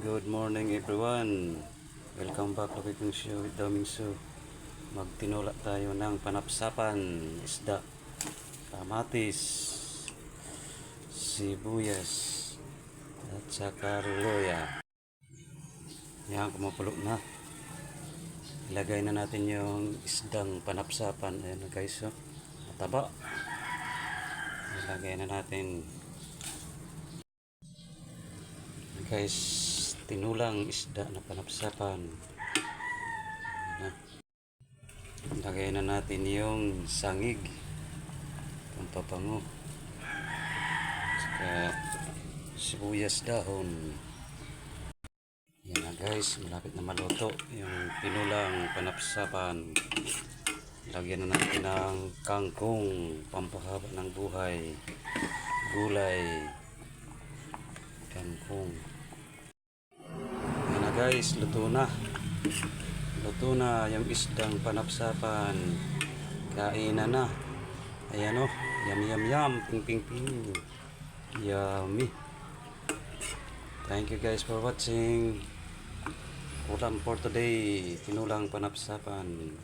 Good morning everyone. Welcome back to Cooking Show with Daming Show. Magtinula tayo ng panapsapan, isda, kamatis, sibuyas, at saka luya. Yan, kumukulo na. Ilagay na natin yung isdang panapsapan. Ayan na guys, oh. Mataba. Ilagay na natin. Guys, tinulang isda na panapsapan. Lagay na natin yung sangig, pampapango, saka sibuyas dahon. Yan na guys, malapit na maluto yung tinulang panapsapan. Lagyan na natin ng kangkong, pampahaba ng buhay, gulay, kangkong. Yan na guys, luto na. Luto na yung isdang panapsapan. Kainan na. Ayan o. Yum yum yum. Ping ping ping. Yummy. Thank you guys for watching. Ulam for today. Tinulang panapsapan.